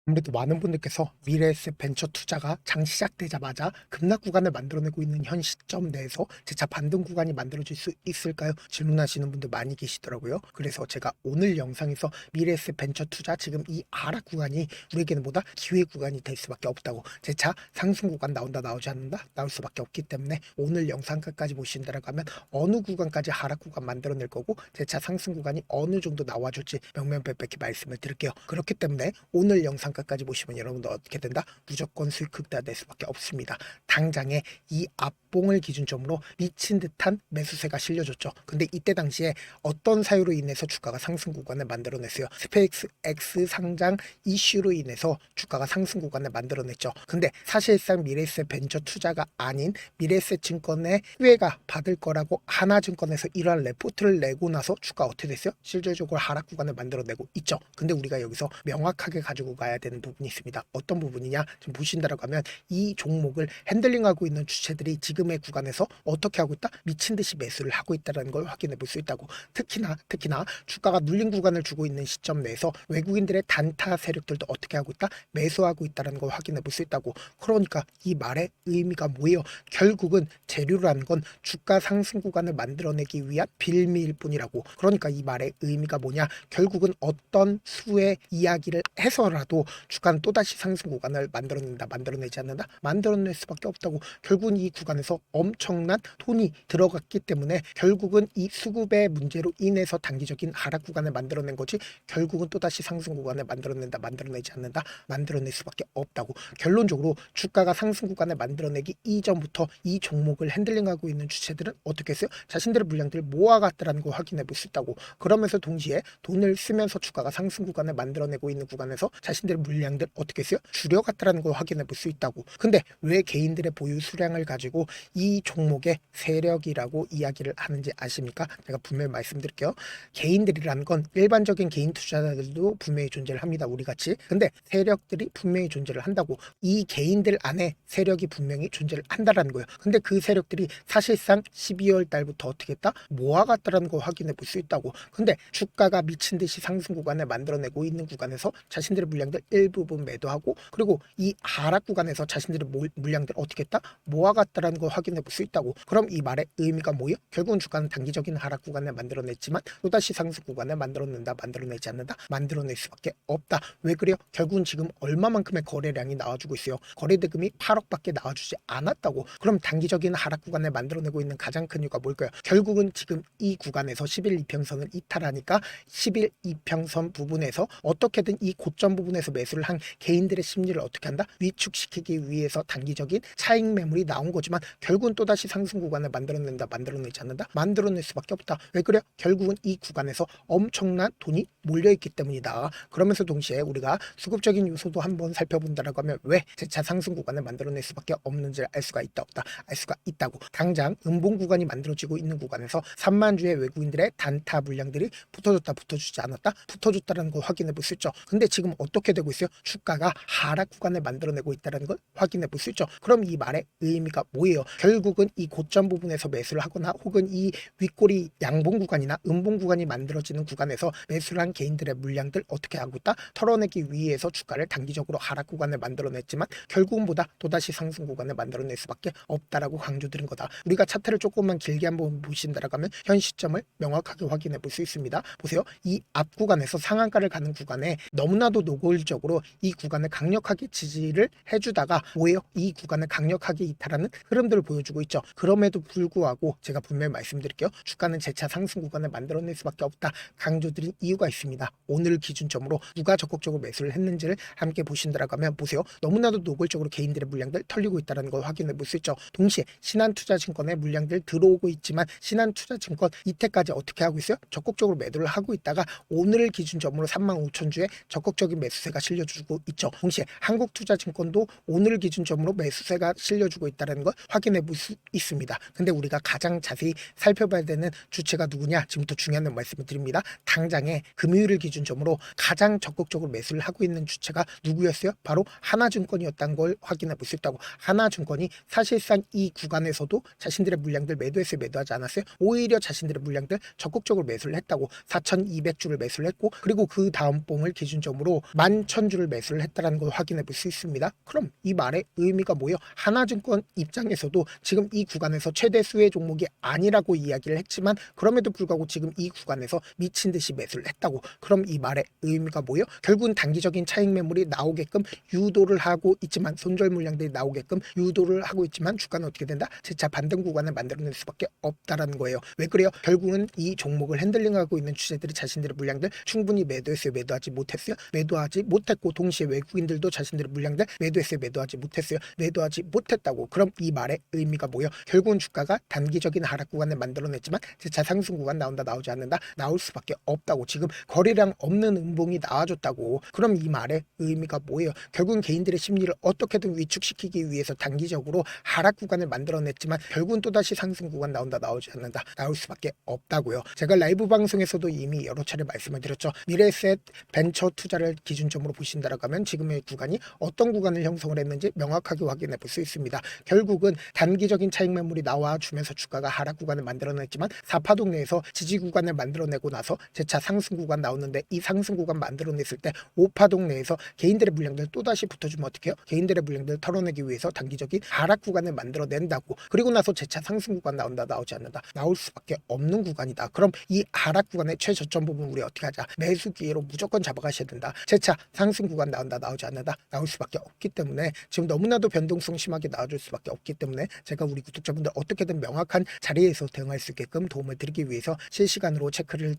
아무래도 많은 분들께서 미래에셋 벤처 투자가 장 시작되자마자 급락 구간을 만들어내고 있는 현 시점 내에서 재차 반등 구간이 만들어질 수 있을까요? 질문하시는 분들 많이 계시더라고요. 그래서 제가 오늘 영상에서 미래에셋 벤처 투자 지금 이 하락 구간이 우리에게는 뭐다? 기회 구간이 될 수밖에 없다고, 재차 상승 구간 나온다 나오지 않는다 나올 수밖에 없기 때문에 오늘 영상 끝까지 보신다라고 하면 어느 구간까지 하락 구간 만들어낼 거고 재차 상승 구간이 어느 정도 나와줄지 명명백백히 말씀을 드릴게요. 그렇기 때문에 오늘 영상 끝까지 보시면 여러분도 어떻게 된다? 무조건 수익 극대화될 수밖에 없습니다. 당장에 이 앞봉을 기준점으로 미친 듯한 매수세가 실려줬죠. 근데 이때 당시에 어떤 사유로 인해서 주가가 상승 구간을 만들어냈어요? 스페이스 X 상장 이슈로 인해서 주가가 상승 구간을 만들어냈죠. 근데 사실상 미래에셋 벤처 투자가 아닌 미래에셋 증권의 수혜가 받을 거라고 하나증권에서 이러한 레포트를 내고 나서 주가 어떻게 됐어요? 실질적으로 하락 구간을 만들어내고 있죠. 근데 우리가 여기서 명확하게 가지고 가야 되는 부분이 있습니다. 어떤 부분이냐? 지금 보신다라고 하면 이 종목을 핸들링하고 있는 주체들이 지금의 구간에서 어떻게 하고 있다? 미친 듯이 매수를 하고 있다는 걸 확인해 볼 수 있다고. 특히나 주가가 눌린 구간을 주고 있는 시점 내에서 외국인들의 단타 세력들도 어떻게 하고 있다? 매수하고 있다는 걸 확인해 볼 수 있다고. 그러니까 이 말의 의미가 뭐예요? 결국은 재료라는 건 주가 상승 구간을 만들어내기 위한 빌미일 뿐이라고. 그러니까 이 말의 의미가 뭐냐? 결국은 어떤 수의 이야기를 해서라도 주가는 또다시 상승 구간을 만들어낸다, 만들어내지 않는다, 만들어낼 수밖에 없다고. 결국은 이 구간에서 엄청난 돈이 들어갔기 때문에 결국은 이 수급의 문제로 인해서 단기적인 하락 구간을 만들어낸 거지, 결국은 또다시 상승 구간을 만들어낸다, 만들어내지 않는다, 만들어낼 수밖에 없다고. 결론적으로 주가가 상승 구간을 만들어내기 이전부터 이 종목을 핸들링하고 있는 주체들은 어떻게 했어요? 자신들의 물량들을 모아갔다라는 걸 확인해 볼 수 있다고. 그러면서 동시에 돈을 쓰면서 주가가 상승 구간을 만들어내고 있는 구간에서 자신들의 물량들 어떻게 했어요? 줄여갔다라는 걸 확인해 볼 수 있다고. 근데 왜 개인들의 보유 수량을 가지고 이 종목의 세력이라고 이야기를 하는지 아십니까? 제가 분명히 말씀드릴게요. 개인들이라는 건 일반적인 개인 투자자들도 분명히 존재를 합니다. 우리 같이. 근데 세력들이 분명히 존재를 한다고. 이 개인들 안에 세력이 분명히 존재를 한다라는 거예요. 근데 그 세력들이 사실상 12월 달부터 어떻게 했다? 모아갔다라는 걸 확인해 볼 수 있다고. 근데 주가가 미친 듯이 상승 구간을 만들어내고 있는 구간에서 자신들의 물량들 일부분 매도하고, 그리고 이 하락 구간에서 자신들의 물량들 어떻게 했다? 모아갔다라는 걸 확인해 볼 수 있다고. 그럼 이 말의 의미가 뭐예요? 결국은 주가는 단기적인 하락 구간을 만들어냈지만 또다시 상승 구간을 만들어낸다, 만들어내지 않는다, 만들어낼 수밖에 없다. 왜 그래요? 결국은 지금 얼마만큼의 거래량이 나와주고 있어요? 거래 대금이 8억밖에 나와주지 않았다고. 그럼 단기적인 하락 구간을 만들어내고 있는 가장 큰 이유가 뭘까요? 결국은 지금 이 구간에서 11 이평선을 이탈하니까 11 이평선 부분에서 어떻게든 이 고점 부분에서 매수를 한 개인들의 심리를 어떻게 한다? 위축시키기 위해서 단기적인 차익 매물이 나온 거지만 결국은 또다시 상승 구간을 만들어낸다, 만들어내지 않는다, 만들어낼 수밖에 없다. 왜 그래요? 결국은 이 구간에서 엄청난 돈이 몰려있기 때문이다. 그러면서 동시에 우리가 수급적인 요소도 한번 살펴본다라고 하면 왜 재차 상승 구간을 만들어낼 수밖에 없는지를 알 수가 있다, 없다? 알 수가 있다고. 당장 음봉 구간이 만들어지고 있는 구간에서 3만 주의 외국인들의 단타 물량들이 붙어줬다, 붙어주지 않았다, 붙어줬다는 걸 확인해 볼 수 있죠. 근데 지금 어떻게 되고 있어요? 주가가 하락 구간을 만들어내고 있다는 걸 확인해 볼 수 있죠. 그럼 이 말의 의미가 뭐예요? 결국은 이 고점 부분에서 매수를 하거나 혹은 이 윗꼬리 양봉 구간이나 음봉 구간이 만들어지는 구간에서 매수를 한 개인들의 물량들 어떻게 하고 있다? 털어내기 위해서 주가를 단기적으로 하락 구간을 만들어냈지만 결국은 보다 또다시 상승 구간을 만들어낼 수밖에 없다라고 강조드린 거다. 우리가 차트를 조금만 길게 한번 보신다라고 하면 현 시점을 명확하게 확인해 볼 수 있습니다. 보세요. 이 앞 구간에서 상한가를 가는 구간에 너무나도 노골적으로 이 구간을 강력하게 지지를 해주다가 뭐예요? 이 구간을 강력하게 이탈하는 흐름들을 보여주고 있죠. 그럼에도 불구하고 제가 분명히 말씀드릴게요. 주가는 재차 상승 구간을 만들어낼 수밖에 없다 강조드린 이유가 있습니다. 오늘 기준점으로 누가 적극적으로 매수를 했는지를 함께 보신다라고 하면 보세요. 너무나도 노골적으로 개인들의 물량들 털리고 있다는 걸 확인해 볼 수 있죠. 동시에 신한투자증권의 물량들 들어오고 있지만 신한투자증권 이때까지 어떻게 하고 있어요? 적극적으로 매도를 하고 있다가 오늘 기준점으로 35,000주에 적극적인 매수세가 실려주고 있죠. 동시에 한국투자증권도 오늘 기준점으로 매수세가 실려주고 있다는 걸 확인 확인해 볼 수 있습니다. 근데 우리가 가장 자세히 살펴봐야 되는 주체가 누구냐? 지금부터 중요한 말씀을 드립니다. 당장에 금요일을 기준점으로 가장 적극적으로 매수를 하고 있는 주체가 누구였어요? 바로 하나증권이었다는 걸 확인해 볼 수 있다고. 하나증권이 사실상 이 구간에서도 자신들의 물량들 매도해서 매도하지 않았어요. 오히려 자신들의 물량들 적극적으로 매수를 했다고. 4,200주를 매수를 했고, 그리고 그 다음 봉을 기준점으로 11,000주를 매수를 했다는 걸 확인해 볼 수 있습니다. 그럼 이 말의 의미가 뭐예요? 하나증권 입장에서도 지금 이 구간에서 최대 수혜 종목이 아니라고 이야기를 했지만, 그럼에도 불구하고 지금 이 구간에서 미친 듯이 매수를 했다고. 그럼 이 말의 의미가 뭐예요? 결국은 단기적인 차익 매물이 나오게끔 유도를 하고 있지만, 손절 물량들이 나오게끔 유도를 하고 있지만, 주가는 어떻게 된다? 재차 반등 구간을 만들어낼 수밖에 없다라는 거예요. 왜 그래요? 결국은 이 종목을 핸들링하고 있는 주체들이 자신들의 물량들 충분히 매도했어요? 매도하지 못했어요? 매도하지 못했고, 동시에 외국인들도 자신들의 물량들 매도했어요? 매도하지 못했어요? 매도하지 못했다고. 그럼 이 말의 의미가 뭐예요? 결국은 주가가 단기적인 하락 구간을 만들어냈지만 재차 상승 구간 나온다, 나오지 않는다, 나올 수밖에 없다고. 지금 거래량 없는 음봉이 나와줬다고. 그럼 이 말의 의미가 뭐예요? 결국은 개인들의 심리를 어떻게든 위축시키기 위해서 단기적으로 하락 구간을 만들어냈지만 결국은 또다시 상승 구간 나온다, 나오지 않는다, 나올 수밖에 없다고요. 제가 라이브 방송에서도 이미 여러 차례 말씀을 드렸죠. 미래에셋 벤처 투자를 기준점으로 보신다라고 하면 지금의 구간이 어떤 구간을 형성을 했는지 명확하게 확인해 볼 수 있습니다. 결국은 단기적인 차익 매물이 나와주면서 주가가 하락 구간을 만들어냈지만 4파동 내에서 지지 구간을 만들어내고 나서 재차 상승 구간 나오는데, 이 상승 구간 만들어냈을 때 5파동 내에서 개인들의 물량들 또다시 붙어주면 어떻게 해요? 개인들의 물량들 털어내기 위해서 단기적인 하락 구간을 만들어낸다고. 그리고 나서 재차 상승 구간 나온다, 나오지 않는다, 나올 수밖에 없는 구간이다. 그럼 이 하락 구간의 최저점 부분 우리 어떻게 하자? 매수 기회로 무조건 잡아가셔야 된다. 재차 상승 구간 나온다, 나오지 않는다, 나올 수밖에 없기 때문에 지금 너무나도 변동성 심하게 나와줄 수밖에 없기 때문에 제가 우리 구독자분들 어떻게든 명확한 자리에서 대응할 수 있게끔 도움을 드리기 위해서 실시간으로 체크를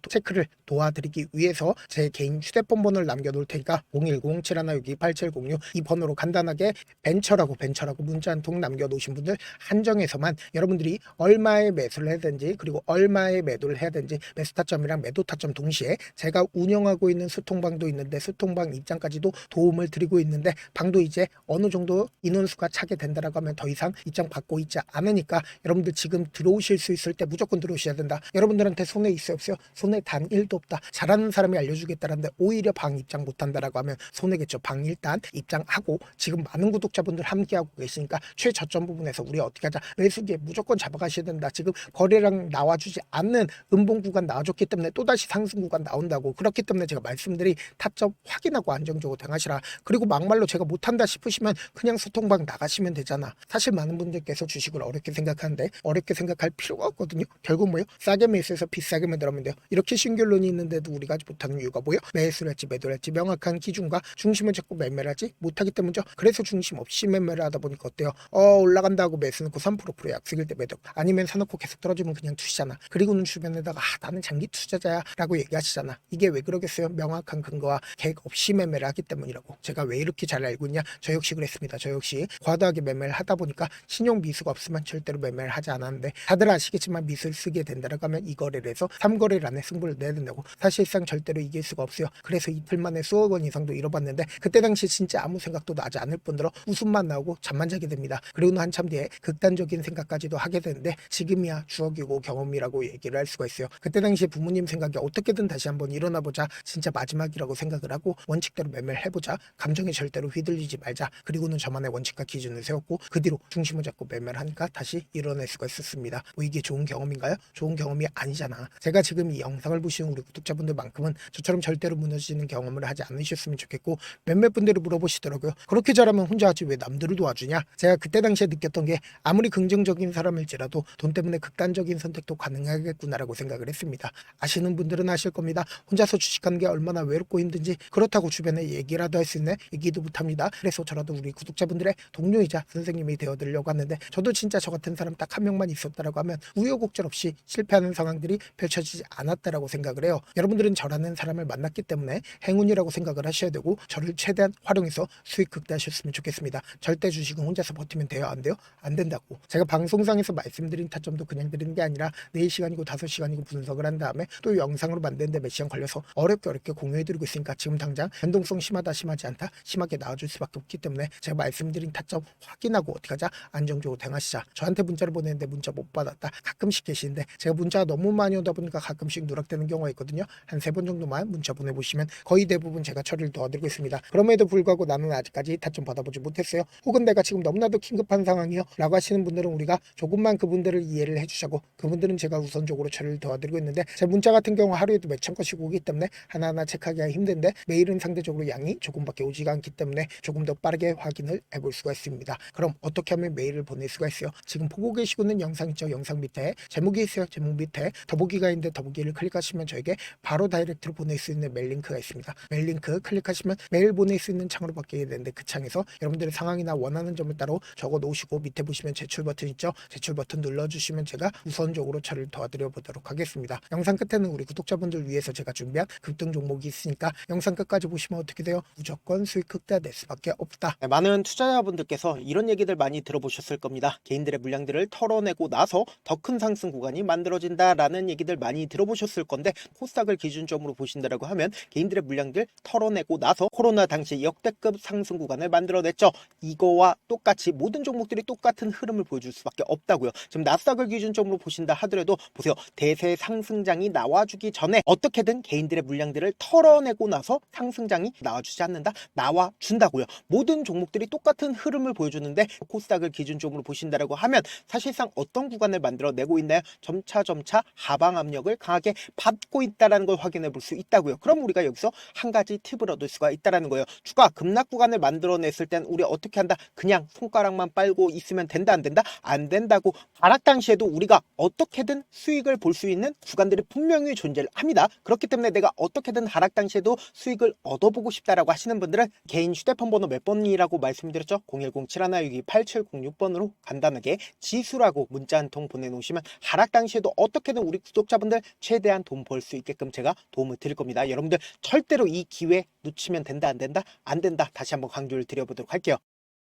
도와드리기 위해서 제 개인 휴대폰 번호를 남겨놓을 테니까 010-7162-8706 이 번호로 간단하게 벤처라고 문자 한 통 남겨놓으신 분들 한정해서만 여러분들이 얼마에 매수를 해야 되는지, 그리고 얼마에 매도를 해야 되는지, 매수 타점이랑 매도 타점 동시에 제가 운영하고 있는 소통방도 있는데 소통방 입장까지도 도움을 드리고 있는데, 방도 이제 어느 정도 인원수가 차게 된다라고 하면 더 이상 입장 받고 있지 않으니까 여러분들 지금 들어오실 수 있을 때 무조건 들어오셔야 된다. 여러분들한테 손해 있어요, 없어요? 손해 단 1도 없다. 잘하는 사람이 알려주겠다는데 오히려 방 입장 못한다라고 하면 손해겠죠. 방 일단 입장하고 지금 많은 구독자분들 함께하고 계시니까 최저점 부분에서 우리 어떻게 하자? 매수기에 무조건 잡아가셔야 된다. 지금 거래량 나와주지 않는 음봉 구간 나와줬기 때문에 또다시 상승 구간 나온다고. 그렇기 때문에 제가 말씀드린 타점 확인하고 안정적으로 대응하시라. 그리고 막말로 제가 못한다 싶으시면 그냥 소통방 나가시면 되잖아. 사실 많은 분들께서 주식을 어렵게 생각하는데 어렵게 생각할 필요가 없거든요. 결국 뭐예요? 싸게 매수해서 비싸게 매도하면 돼요. 이렇게 신결론이 있는데도 우리가 하지 못하는 이유가 뭐예요? 매수를 할지 매도를 할지 명확한 기준과 중심을 잡고 매매를 하지 못하기 때문이죠. 그래서 중심 없이 매매를 하다 보니까 어때요? 올라간다고 매수 넣고 3% 약속일 때 매도, 아니면 사놓고 계속 떨어지면 그냥 투시잖아. 그리고는 주변에다가 나는 장기 투자자야 라고 얘기하시잖아. 이게 왜 그러겠어요? 명확한 근거와 계획 없이 매매를 하기 때문이라고. 제가 왜 이렇게 잘 알고 있냐? 저 역시 그랬습니다. 저 역시 과도하게 매매를 하다 보니까 신용 미수가 없으면 절대로 매매를 하지 않았는데, 다들 아시겠지만 미수를 쓰게 된다라고 하면 이 거래를 해서 3거래일 안에 승부를 내야 된다고. 사실상 절대로 이길 수가 없어요. 그래서 이틀 만에 수억 원 이상도 잃어봤는데, 그때 당시 진짜 아무 생각도 나지 않을 뿐더러 웃음만 나오고 잠만 자게 됩니다. 그리고는 한참 뒤에 극단적인 생각까지도 하게 되는데, 지금이야 추억이고 경험이라고 얘기를 할 수가 있어요. 그때 당시에 부모님 생각이 어떻게든 다시 한번 일어나보자, 진짜 마지막이라고 생각을 하고 원칙대로 매매를 해보자, 감정에 절대로 휘둘리지 말자, 그리고는 저만의 원칙과 기준을 세웠고 그 뒤로 중심을 잡고 매매를 하니까 다시 일어날 수가 있었습니다. 뭐 이게 좋은 경험인가요? 좋은 경험이 아니잖아. 제가 지금 이 영상을 보시는 우리 구독자분들만큼은 저처럼 절대로 무너지는 경험을 하지 않으셨으면 좋겠고, 몇몇 분들이 물어보시더라고요. 그렇게 잘하면 혼자 하지 왜 남들을 도와주냐? 제가 그때 당시에 느꼈던 게, 아무리 긍정적인 사람일지라도 돈 때문에 극단적인 선택도 가능하겠구나라고 생각을 했습니다. 아시는 분들은 아실 겁니다. 혼자서 주식하는 게 얼마나 외롭고 힘든지. 그렇다고 주변에 얘기라도 할 수 있네? 얘기도 못합니다. 그래서 저라도 우리 구독자분들의 동료이자 선생님이 되어드리려고 하는데, 저도 진짜 저 같은 사람 딱 한 명만 있었다라고 하면 우여곡절 없이 실패하는 상황들이 펼쳐지지 않았다라고 생각을 해요. 여러분들은 저라는 사람을 만났기 때문에 행운이라고 생각을 하셔야 되고, 저를 최대한 활용해서 수익 극대화하셨으면 좋겠습니다. 절대 주식은 혼자서 버티면 돼요? 안 돼요? 안 된다고. 제가 방송상에서 말씀드린 타점도 그냥 드리는 게 아니라 4시간이고 5시간이고 분석을 한 다음에 또 영상으로 만드는데 몇 시간 걸려서 어렵게 공유해드리고 있으니까 지금 당장 변동성 심하다 심하지 않다 심하게 나와줄 수밖에 없기 때문에 제가 말씀드린 타점 확인하고 어떻게 하자? 안정 안정적으로 대응하시자. 저한테 문자를 보냈는데 문자 못 받았다. 가끔씩 계시는데 제가 문자가 너무 많이 오다 보니까 가끔씩 누락되는 경우가 있거든요. 한 3번 정도만 문자 보내보시면 거의 대부분 제가 처리를 도와드리고 있습니다. 그럼에도 불구하고 나는 아직까지 타점 받아보지 못했어요. 혹은 내가 지금 너무나도 긴급한 상황이요 라고 하시는 분들은 우리가 조금만 그분들을 이해를 해주자고, 그분들은 제가 우선적으로 처리를 도와드리고 있는데, 제 문자 같은 경우 하루에도 몇천 건씩 오기 때문에 하나하나 체크하기가 힘든데 메일은 상대적으로 양이 조금밖에 오지가 않기 때문에 조금 더 빠르게 확인을 해볼 수가 있습니다. 그럼 어떻게 하면 메일을 보낼 수가 있어요? 지금 보고 계시고 있는 영상 있죠? 영상 밑에 제목이 있어요. 제목 밑에 더보기가 있는데 더보기를 클릭하시면 저에게 바로 다이렉트로 보낼 수 있는 메일 링크가 있습니다. 메일 링크 클릭하시면 메일 보낼 수 있는 창으로 바뀌게 되는데, 그 창에서 여러분들의 상황이나 원하는 점을 따로 적어 놓으시고 밑에 보시면 제출 버튼 있죠? 제출 버튼 눌러주시면 제가 우선적으로 처리를 도와드려 보도록 하겠습니다. 영상 끝에는 우리 구독자분들 위해서 제가 준비한 급등 종목이 있으니까 영상 끝까지 보시면 어떻게 돼요? 무조건 수익 극대화될 수밖에 없다. 네, 많은 투자자분들께서 이런 얘기들 많이 들어보셨을 겁니다. 개인들의 물량들을 털어내고 나서 더 큰 상승 구간이 만들어진다라는 얘기들 많이 들어보셨을 건데, 코스닥을 기준점으로 보신다라고 하면 개인들의 물량들 털어내고 나서 코로나 당시 역대급 상승 구간을 만들어냈죠. 이거와 똑같이 모든 종목들이 똑같은 흐름을 보여줄 수밖에 없다고요. 지금 나스닥을 기준점으로 보신다 하더라도 보세요. 대세 상승장이 나와주기 전에 어떻게든 개인들의 물량들을 털어내고 나서 상승장이 나와주지 않는다? 나와준다고요. 모든 종목들이 똑같은 흐름을 보여주는데, 코스닥을 기준점으로 보신다라고 하면 사실상 어떤 구간을 만들어내고 있나요? 점차 하방 압력을 강하게 받고 있다는 걸 확인해 볼 수 있다고요. 그럼 우리가 여기서 한 가지 팁을 얻을 수가 있다는 거예요. 주가 급락 구간을 만들어냈을 땐 우리 어떻게 한다? 그냥 손가락만 빨고 있으면 된다, 안 된다? 안 된다고. 하락 당시에도 우리가 어떻게든 수익을 볼 수 있는 구간들이 분명히 존재를 합니다. 그렇기 때문에 내가 어떻게든 하락 당시에도 수익을 얻어보고 싶다라고 하시는 분들은 개인 휴대폰 번호 몇 번이라고 말씀드렸죠? 010-7162-8706번으로 간단하게 지수라고 문자 한 통 보내놓으시면 하락 당시에도 어떻게든 우리 구독자분들 최대한 돈 벌 수 있게끔 제가 도움을 드릴 겁니다. 여러분들 절대로 이 기회 놓치면 된다, 안 된다? 안 된다. 다시 한번 강조를 드려보도록 할게요.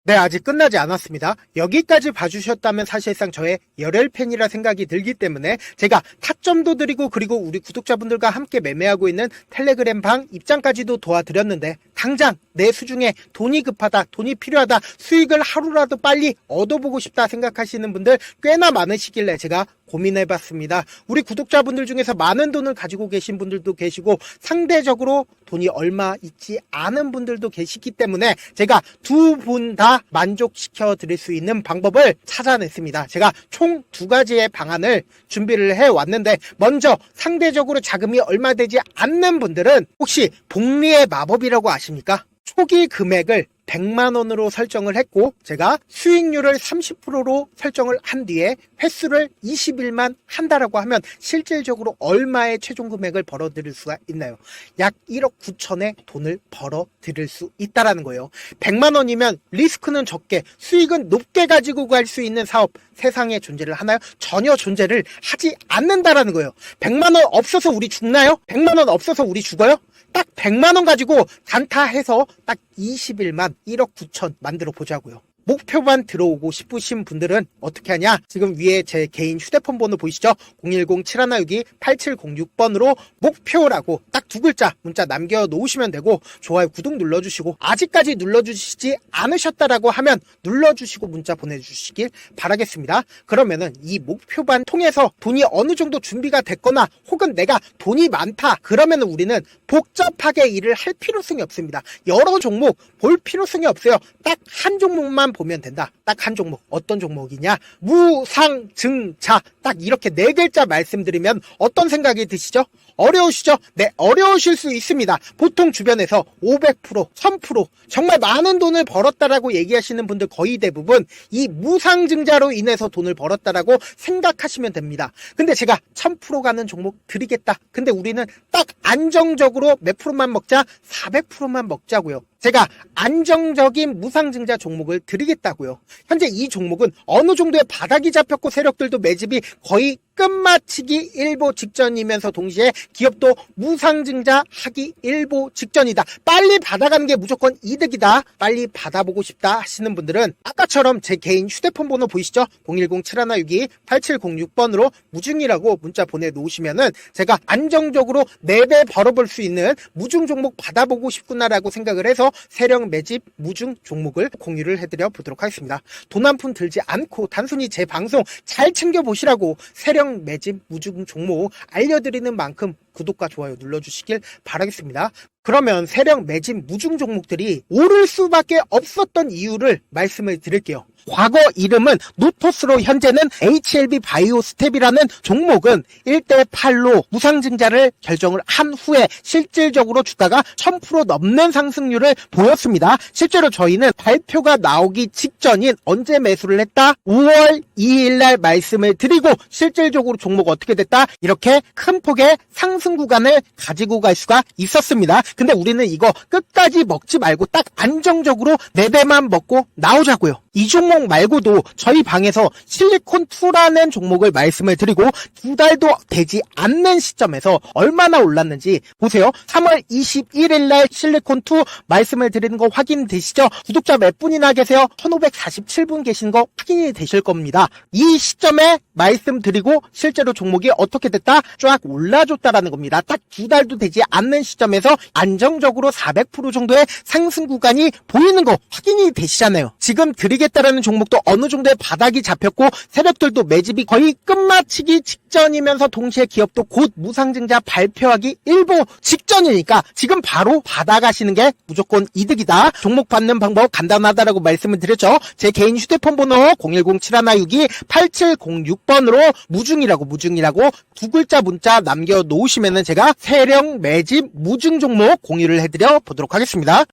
네, 아직 끝나지 않았습니다. 여기까지 봐주셨다면 사실상 저의 열혈 팬이라 생각이 들기 때문에 제가 타점도 드리고, 그리고 우리 구독자분들과 함께 매매하고 있는 텔레그램 방 입장까지도 도와드렸는데, 당장 내 수중에 돈이 급하다, 돈이 필요하다, 수익을 하루라도 빨리 얻어보고 싶다 생각하시는 분들 꽤나 많으시길래 제가 고민해봤습니다. 우리 구독자분들 중에서 많은 돈을 가지고 계신 분들도 계시고 상대적으로 돈이 얼마 있지 않은 분들도 계시기 때문에 제가 두 분 다 만족시켜 드릴 수 있는 방법을 찾아냈습니다. 제가 총 2가지의 방안을 준비를 해왔는데, 먼저 상대적으로 자금이 얼마 되지 않는 분들은 혹시 복리의 마법이라고 아십니까? 초기 금액을 100만원으로 설정을 했고, 제가 수익률을 30%로 설정을 한 뒤에 횟수를 20일만 한다라고 하면 실질적으로 얼마의 최종 금액을 벌어들일 수가 있나요? 약 1억 9천의 돈을 벌어들일 수 있다라는 거예요. 100만원이면 리스크는 적게 수익은 높게 가지고 갈 수 있는 사업, 세상에 존재를 하나요? 전혀 존재를 하지 않는다라는 거예요. 100만원 없어서 우리 죽나요? 100만원 없어서 우리 죽어요? 딱 100만원 가지고 단타해서 딱 20일만 1억 9천 만들어 보자고요. 목표만 들어오고 싶으신 분들은 어떻게 하냐? 지금 위에 제 개인 휴대폰 번호 보이시죠? 010-7162-8706번으로 목표라고 딱 2글자 문자 남겨놓으시면 되고, 좋아요, 구독 눌러주시고, 아직까지 눌러주시지 않으셨다라고 하면 눌러주시고 문자 보내주시길 바라겠습니다. 그러면은 이 목표반 통해서 돈이 어느 정도 준비가 됐거나, 혹은 내가 돈이 많다 그러면은 우리는 복잡하게 일을 할 필요성이 없습니다. 여러 종목 볼 필요성이 없어요. 딱 한 종목만 보면 된다. 딱 한 종목. 어떤 종목이냐? 무상증자. 딱 이렇게 4글자 말씀드리면 어떤 생각이 드시죠? 어려우시죠? 네, 어려우실 수 있습니다. 보통 주변에서 500%, 1000% 정말 많은 돈을 벌었다라고 얘기하시는 분들 거의 대부분 이 무상증자로 인해서 돈을 벌었다라고 생각하시면 됩니다. 근데 제가 1000% 가는 종목 드리겠다. 근데 우리는 딱 안정적으로 몇 프로만 먹자? 400%만 먹자고요. 제가 안정적인 무상증자 종목을 드리겠다고요. 현재 이 종목은 어느 정도의 바닥이 잡혔고 세력들도 매집이 거의 끝마치기 일보 직전이면서 동시에 기업도 무상증자 하기 일보 직전이다. 빨리 받아가는 게 무조건 이득이다. 빨리 받아보고 싶다 하시는 분들은 아까처럼 제 개인 휴대폰 번호 보이시죠? 010-7162-8706번으로 무중이라고 문자 보내놓으시면은 제가 안정적으로 4배 벌어볼 수 있는 무중 종목 받아보고 싶구나라고 생각을 해서 세력 매집 무중 종목을 공유를 해드려 보도록 하겠습니다. 돈 한 푼 들지 않고 단순히 제 방송 잘 챙겨보시라고 세력 매집 무중 종목 알려드리는 만큼 구독과 좋아요 눌러주시길 바라겠습니다. 그러면 세력 매집 무중 종목들이 오를 수밖에 없었던 이유를 말씀을 드릴게요. 과거 이름은 노토스로 현재는 HLB 바이오스텝이라는 종목은 1대8로 무상증자를 결정을 한 후에 실질적으로 주가가 1000% 넘는 상승률을 보였습니다. 실제로 저희는 발표가 나오기 직전인 언제 매수를 했다? 5월 2일 날 말씀을 드리고 실질적으로 종목 어떻게 됐다? 이렇게 큰 폭의 상승 구간을 가지고 갈 수가 있었습니다. 근데 우리는 이거 끝까지 먹지 말고 딱 안정적으로 4배만 먹고 나오자고요. 이 종목 말고도 저희 방에서 실리콘2라는 종목을 말씀을 드리고 2달도 되지 않는 시점에서 얼마나 올랐는지 보세요. 3월 21일 날 실리콘2 말씀을 드리는 거 확인되시죠? 구독자 몇 분이나 계세요? 1547분 계신 거 확인이 되실 겁니다. 이 시점에 말씀드리고 실제로 종목이 어떻게 됐다? 쫙 올라줬다라는 겁니다. 딱 2달도 되지 않는 시점에서 안정적으로 400% 정도의 상승 구간이 보이는 거 확인이 되시잖아요. 지금 드리겠다라는 종목도 어느 정도의 바닥이 잡혔고 세력들도 매집이 거의 끝마치기 직전이면서 동시에 기업도 곧 무상증자 발표하기 일보 직전이니까 지금 바로 받아가시는 게 무조건 이득이다. 종목 받는 방법 간단하다라고 말씀을 드렸죠. 제 개인 휴대폰 번호 010-7162-8706번으로 무중이라고 두 글자 문자 남겨놓으시면은 제가 세력 매집 무중 종목 공유를 해드려 보도록 하겠습니다.